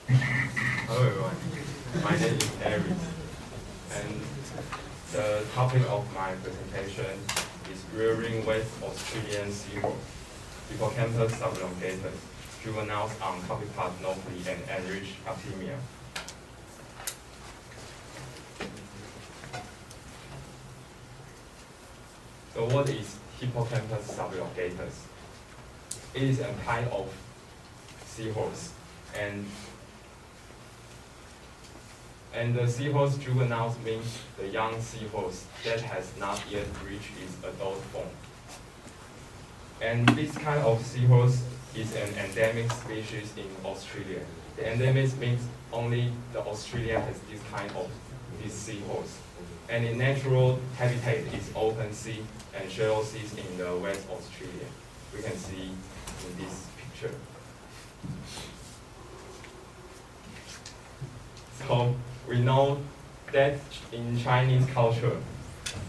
Hello everyone, my name is Aries, and the topic of my presentation is rearing West Australian seahorse, hippocampus sublongatus, juveniles on oncopepod nauplii and enriched Artemia. So what is hippocampus sublongatus? It is a kind of seahorse, and the seahorse juveniles means the young seahorse that has not yet reached its adult form. And this kind of seahorse is an endemic species in Australia. The endemic means only the Australia has this kind of this seahorse. And its natural habitat is open sea and shallow seas in the West Australia. We can see in this picture. So we know that in Chinese culture,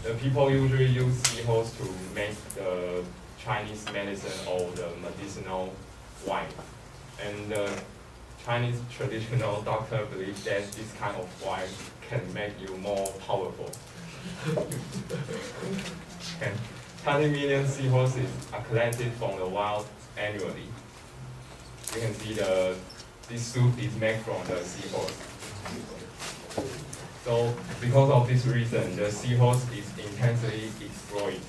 the people usually use seahorse to make the Chinese medicine or the medicinal wine. And the Chinese traditional doctor believe that this kind of wine can make you more powerful. And 20 million seahorses are collected from the wild annually. You can see this soup is made from the seahorse. So because of this reason, the seahorse is intensely exploited,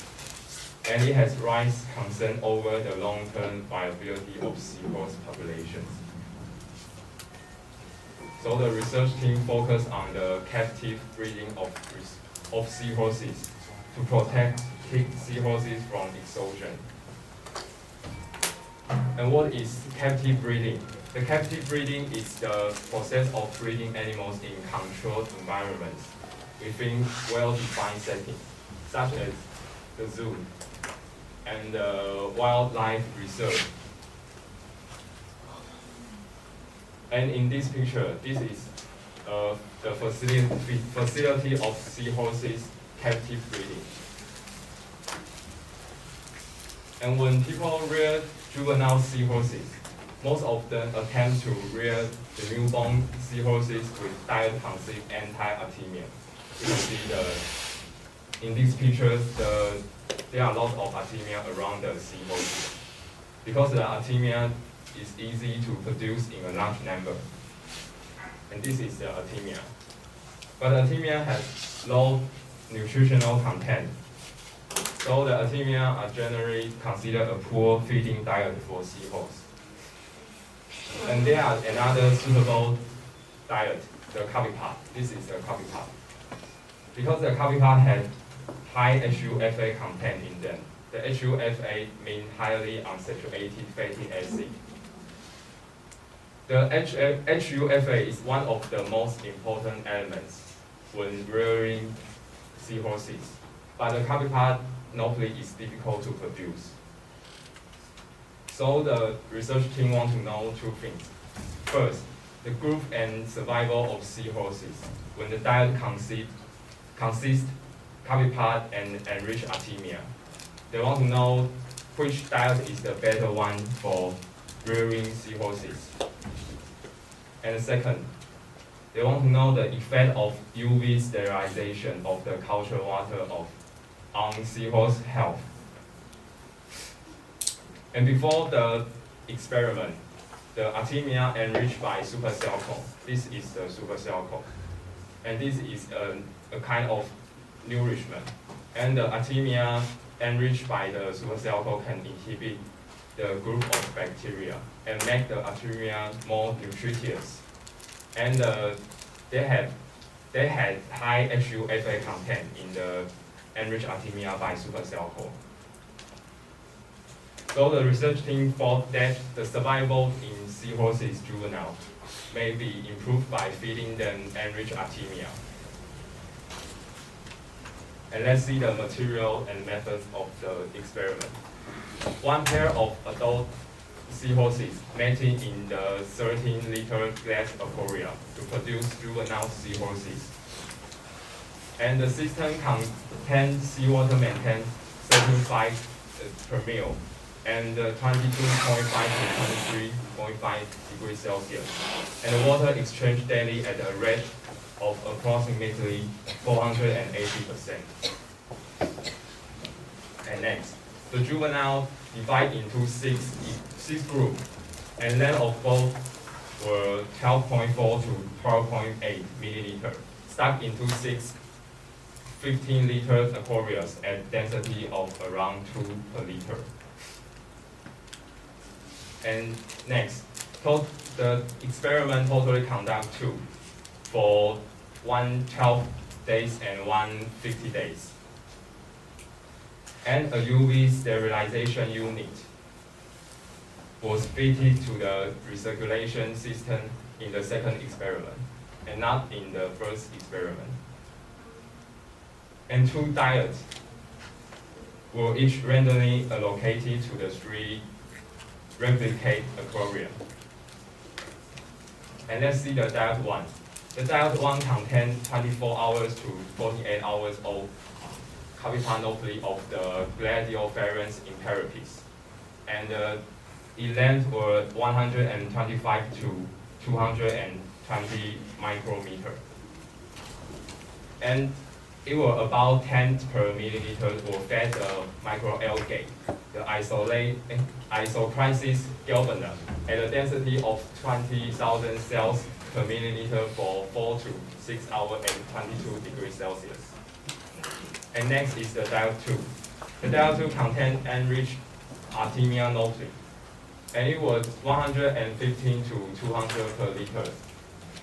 and it has raised concern over the long-term viability of seahorse populations. So the research team focused on the captive breeding of seahorses to protect seahorses from exhaustion. And what is captive breeding? The captive breeding is the process of breeding animals in controlled environments within well-defined settings, such as the zoo and wildlife reserve. And in this picture, this is the facility of seahorses captive breeding. And when people rear juvenile seahorses, most of them attempt to rear the newborn seahorses with diet-conceived anti-Artemia. You can see in these pictures, there are lots of Artemia around the seahorses. Because the Artemia is easy to produce in a large number. And this is the Artemia. But Artemia has low nutritional content. So the Artemia are generally considered a poor feeding diet for seahorse. And there are another suitable diet, the copepod. This is the copepod. Because the copepod has high HUFA content in them. The HUFA means highly unsaturated fatty acid. The HUFA is one of the most important elements when rearing seahorses. But the copepod nauplii is difficult to produce. So the research team want to know two things. First, the growth and survival of seahorses when the diet consists copepod and enriched Artemia. They want to know which diet is the better one for rearing seahorses. And second, they want to know the effect of UV sterilization of the cultured water on seahorse health. And before the experiment, the Artemia enriched by supercell core. This is the supercell core. And this is a kind of nourishment. And the Artemia enriched by the supercell core can inhibit the group of bacteria and make the Artemia more nutritious. And they had high HUFA content in the enriched Artemia by supercell core. So the research team thought that the survival in seahorses juvenile may be improved by feeding them enriched Artemia. And let's see the material and methods of the experiment. One pair of adult seahorses mating in the 13-liter glass aquarium to produce juvenile seahorses. And the system contains seawater maintained 35 per mil and 22.5 to 23 8.5 degrees Celsius, and the water exchanged daily at a rate of approximately 480%. And next, the juvenile divide into six groups, and length of both were 12.4 to 12.8 milliliter, stuck into six 15-liter aquariums at density of around 2 per liter. And next, the experiment totally conduct two for 112 days and 150 days. And a UV sterilization unit was fitted to the recirculation system in the second experiment, and not in the first experiment. And two diets were each randomly allocated to the three replicate aquarium. And let's see the diet one. The diet one contains 24 hours to 48 hours of capital nauplii of the gladiolferens imperipes. And the length were 125 to 220 micrometer. And it was about 10 per milliliter were fed the microalgae, the isocrisis galbanum, at a density of 20,000 cells per milliliter for 4 to 6 hours at 22 degrees Celsius. And next is the diet 2. The diet 2 contains enriched Artemia nauplii, and it was 115 to 200 per liter,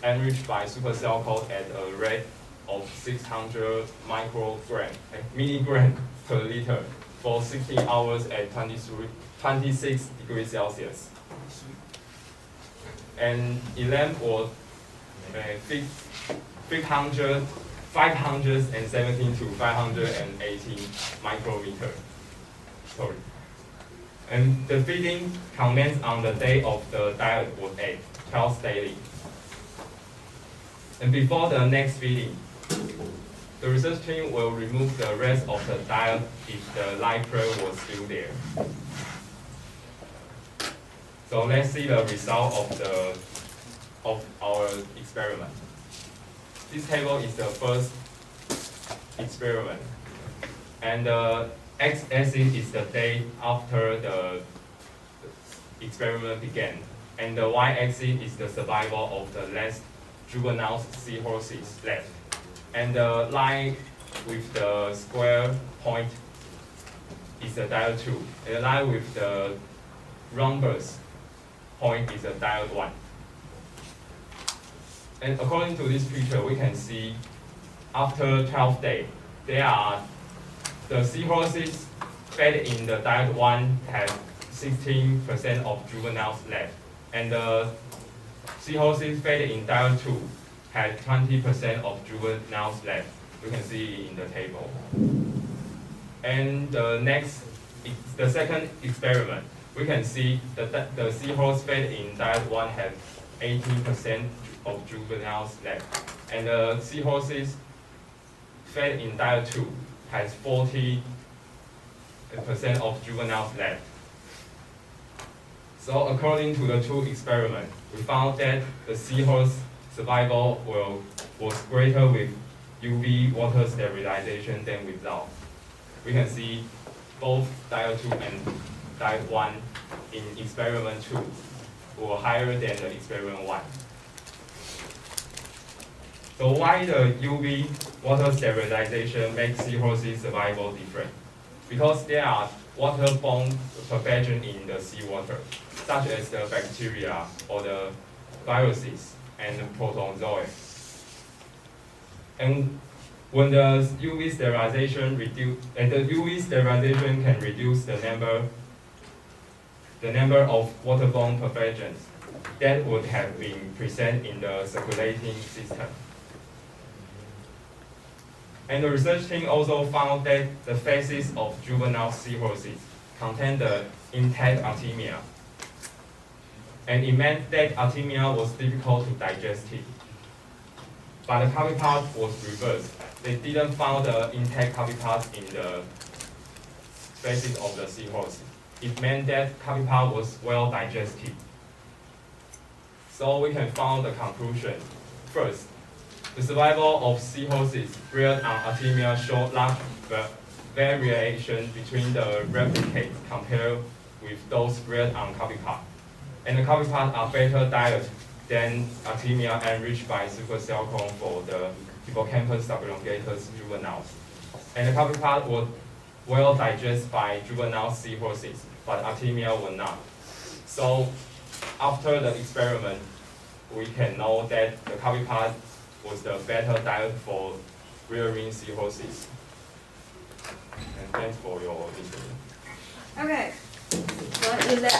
enriched by supercell coat at a rate of 600 milligram per liter for 60 hours at 26 degrees Celsius. And length was 517 to 518 micrometer. Sorry. And the feeding commenced on the day of the diet was 12 daily. And before the next feeding, the research team will remove the rest of the diet if the live prey was still there. So let's see the result of our experiment. This table is the first experiment, and the x-axis is the day after the experiment began, and the y-axis is the survival of the last juvenile seahorses left, and the line with the square point is the diet 2, and the line with the rhombus point is the diet 1. And according to this picture, we can see after 12 days, the seahorses fed in the diet 1 had 16% of juveniles left, and the seahorses fed in diet 2 had 20% of juveniles left. You can see in the table. And the second experiment, we can see that the seahorse fed in diet 1 had 18% of juveniles left, and the seahorses fed in diet 2 has 40% of juveniles left. So according to the two experiments, we found that the seahorse survival was greater with UV water sterilization than without. We can see both diet 2 and diet 1 in experiment 2 were higher than the experiment 1. So why the UV water sterilization makes seahorses survival different? Because there are waterborne pathogens in the seawater, such as the bacteria or the viruses and the protozoa. And when the UV sterilization can reduce the number of waterborne pathogens that would have been present in the circulating system. And the research team also found that the feces of juvenile seahorses contain the intact Artemia. And it meant that Artemia was difficult to digest it. But the copepod was reversed. They didn't find the intact copepod in the feces of the seahorse. It meant that copepod was well digested. So we can find the conclusion. First, the survival of seahorses reared on Artemia show large variation between the replicates compared with those reared on copepod. And the copepod are better diet than Artemia enriched by supersilicon for the hippocampus sublongatus juveniles. And the copepod was well digested by juvenile seahorses, but Artemia were not. So after the experiment, we can know that the copepod was the better diet for rearing seahorses. And thanks for your listening. Okay. Well, is that